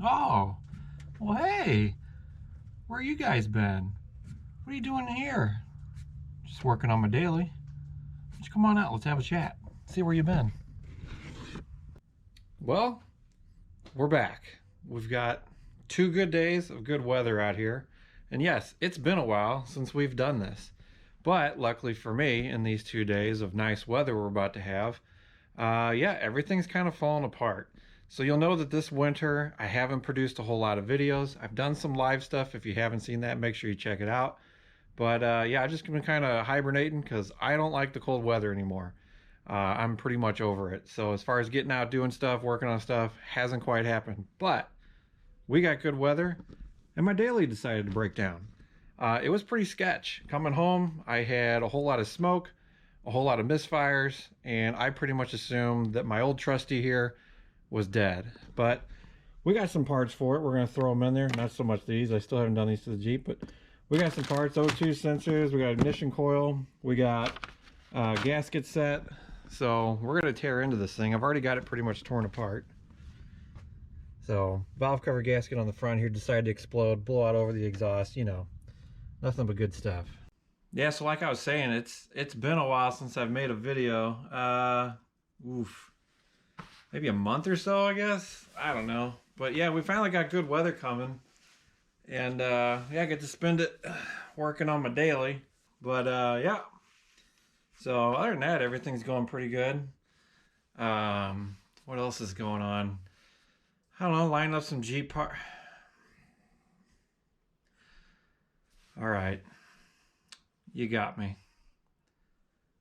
Oh, well, hey, where you guys been? What are you doing here? Just working on my daily. Just come on out, let's have a chat. See where you been. Well, we're back. We've got 2 good days of good weather out here. And yes, it's been a while since we've done this. But luckily for me, in these 2 days of nice weather we're about to have, yeah, everything's kind of fallen apart. So you'll know that this winter I haven't produced a whole lot of videos. I've done some live stuff. If you haven't seen that, make sure you check it out. But yeah, I've just been kind of hibernating because I don't like the cold weather anymore. I'm pretty much over it. So as far as getting out, doing stuff, working on stuff, hasn't quite happened. But we got good weather, and my daily decided to break down. It was pretty sketch. Coming home, I had a whole lot of smoke, a whole lot of misfires, and I pretty much assumed that my old trusty here was dead. But we got some parts for it. We're going to throw them in there. Not so much these. I still haven't done these to the Jeep, but we got some parts. O2 sensors. We got ignition coil. We got gasket set. So we're going to tear into this thing. I've already got it pretty much torn apart. So valve cover gasket on the front here decided to explode, blow out over the exhaust. You know, nothing but good stuff. Yeah, so like I was saying, it's been a while since I've made a video. Maybe a month or so, I guess. I don't know. But yeah, we finally got good weather coming. And yeah, I get to spend it working on my daily. But yeah. So other than that, everything's going pretty good. What else is going on? I don't know, line up some Jeep part. All right. You got me.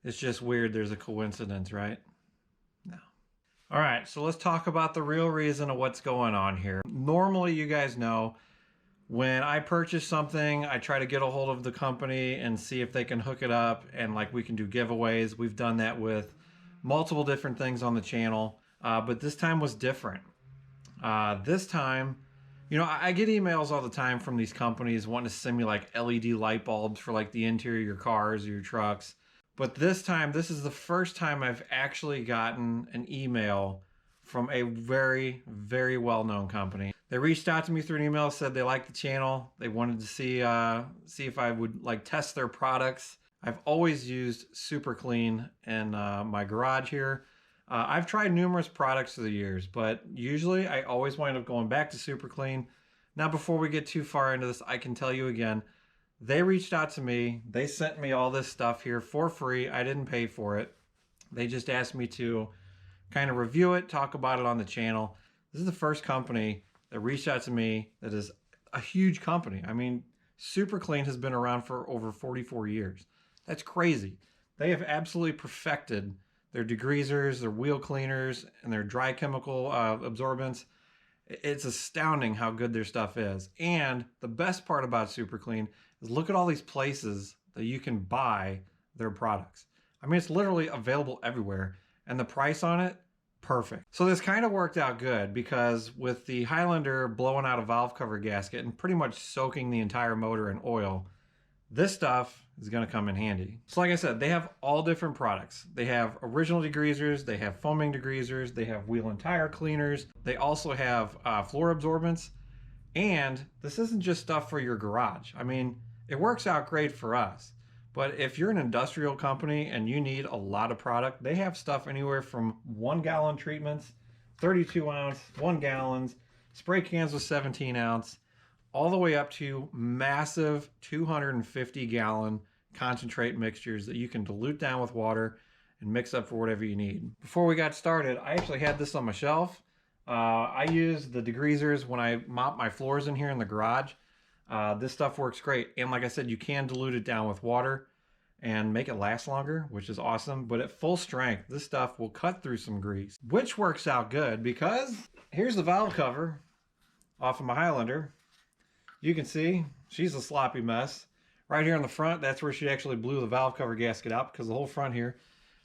It's just weird there's a coincidence, right? No. All right, so let's talk about the real reason of what's going on here. Normally, you guys know, when I purchase something, I try to get a hold of the company and see if they can hook it up, and like we can do giveaways. We've done that with multiple different things on the channel, but this time was different. This time, you know, I get emails all the time from these companies wanting to send me like LED light bulbs for like the interior of your cars or your trucks. But this time, this is the first time I've actually gotten an email from a very, very well-known company. They reached out to me through an email, said they liked the channel. They wanted to see if I would like test their products. I've always used SuperClean in my garage here. I've tried numerous products through the years, but usually I always wind up going back to SuperClean. Now, before we get too far into this, I can tell you again, they reached out to me. They sent me all this stuff here for free. I didn't pay for it. They just asked me to kind of review it, talk about it on the channel. This is the first company that reached out to me that is a huge company. I mean, SuperClean has been around for over 44 years. That's crazy. They have absolutely perfected their degreasers, their wheel cleaners, and their dry chemical absorbents. It's astounding how good their stuff is. And the best part about SuperClean is look at all these places that you can buy their products. I mean, it's literally available everywhere. And the price on it, perfect. So this kind of worked out good because with the Highlander blowing out a valve cover gasket and pretty much soaking the entire motor in oil, this stuff is going to come in handy. So like I said, they have all different products. They have original degreasers, they have foaming degreasers, they have wheel and tire cleaners. They also have floor absorbents. And this isn't just stuff for your garage. I mean, it works out great for us. But if you're an industrial company and you need a lot of product, they have stuff anywhere from 1 gallon treatments, 32 ounce, 1 gallons, spray cans with 17 ounce, all the way up to massive 250 gallon concentrate mixtures that you can dilute down with water and mix up for whatever you need. Before we got started, I actually had this on my shelf. I use the degreasers when I mop my floors in here in the garage. This stuff works great. And like I said, you can dilute it down with water and make it last longer, which is awesome. But at full strength, this stuff will cut through some grease, which works out good because here's the valve cover off of my Highlander. You can see she's a sloppy mess. Right here on the front, that's where she actually blew the valve cover gasket out because the whole front here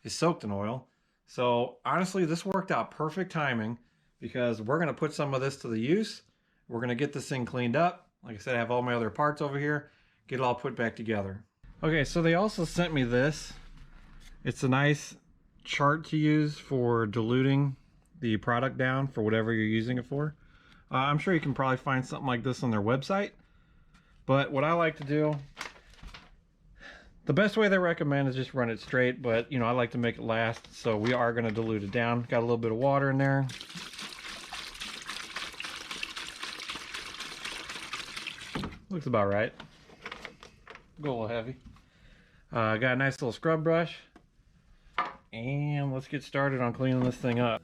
is soaked in oil. So honestly, this worked out perfect timing because we're going to put some of this to the use. We're going to get this thing cleaned up. Like I said, I have all my other parts over here. Get it all put back together. Okay, so they also sent me this. It's a nice chart to use for diluting the product down for whatever you're using it for. I'm sure you can probably find something like this on their website. But what I like to do, the best way they recommend is just run it straight, but you know, I like to make it last, so we are going to dilute it down. Got a little bit of water in there. Looks about right. Go a little heavy. Got a nice little scrub brush. And let's get started on cleaning this thing up.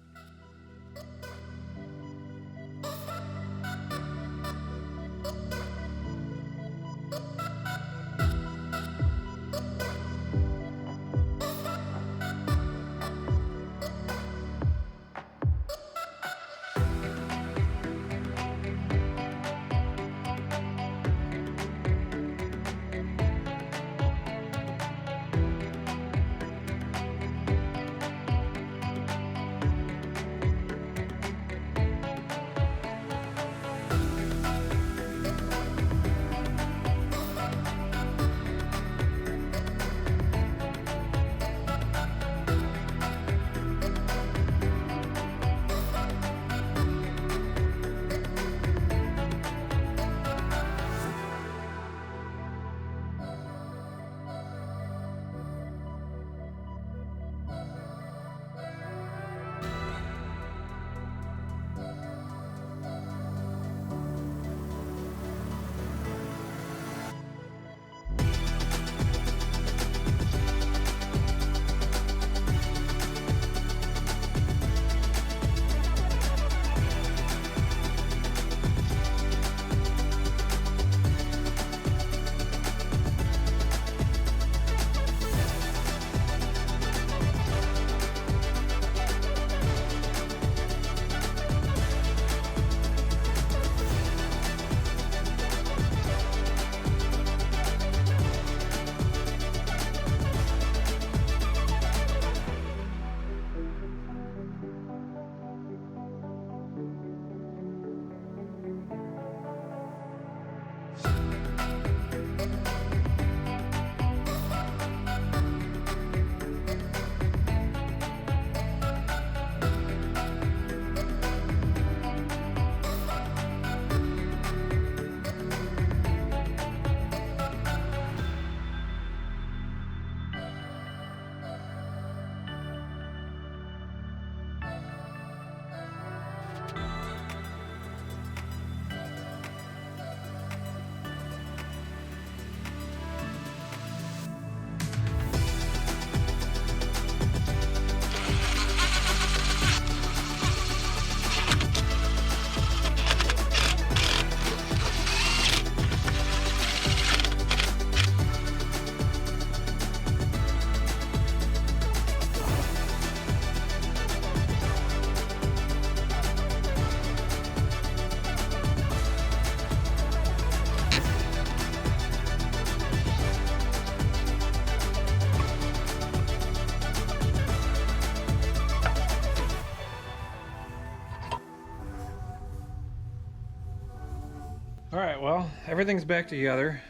Alright, well, everything's back together.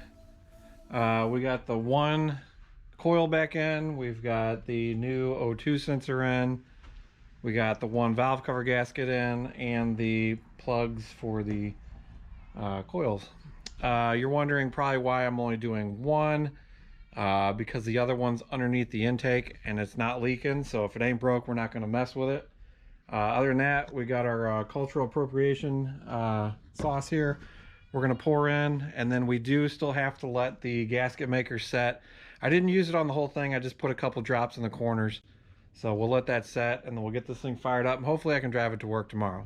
We got the one coil back in, we've got the new O2 sensor in, we got the one valve cover gasket in, and the plugs for the coils. You're wondering probably why I'm only doing one, because the other one's underneath the intake and it's not leaking, so if it ain't broke, we're not going to mess with it. Other than that, we got our cultural appropriation sauce here. We're going to pour in, and then we do still have to let the gasket maker set. I didn't use it on the whole thing, I just put a couple drops in the corners. So we'll let that set, and then we'll get this thing fired up, and hopefully I can drive it to work tomorrow.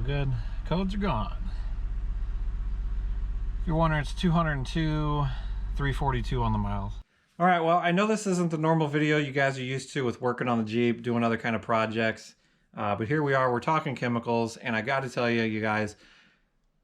Good. Codes are gone. If you're wondering, it's 202, 342 on the miles. All right, well, I know this isn't the normal video you guys are used to with working on the Jeep, doing other kind of projects. But here we are, we're talking chemicals, and I got to tell you, you guys,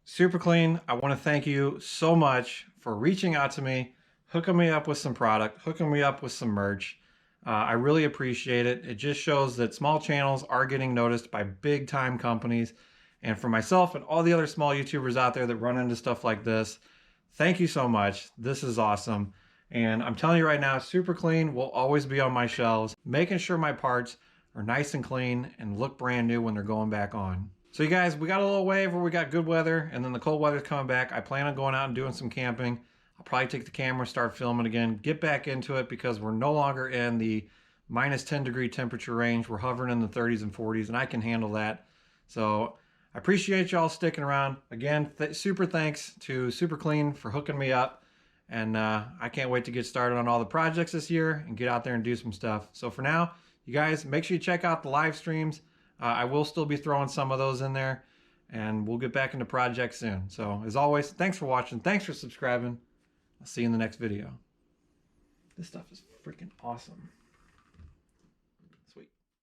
SuperClean, I want to thank you so much for reaching out to me, hooking me up with some product, hooking me up with some merch. I really appreciate it. It just shows that small channels are getting noticed by big time companies. And for myself and all the other small YouTubers out there that run into stuff like this, thank you so much. This is awesome. And I'm telling you right now, SuperClean will always be on my shelves, making sure my parts are nice and clean and look brand new when they're going back on. So you guys, we got a little wave where we got good weather and then the cold weather's coming back. I plan on going out and doing some camping. I'll probably take the camera, start filming again, get back into it because we're no longer in the minus 10 degree temperature range. We're hovering in the 30s and 40s and I can handle that. So I appreciate y'all sticking around. Again, super thanks to SuperClean for hooking me up. And I can't wait to get started on all the projects this year and get out there and do some stuff. So for now, you guys, make sure you check out the live streams. I will still be throwing some of those in there, and we'll get back into projects soon. So as always, thanks for watching. Thanks for subscribing. I'll see you in the next video. This stuff is freaking awesome.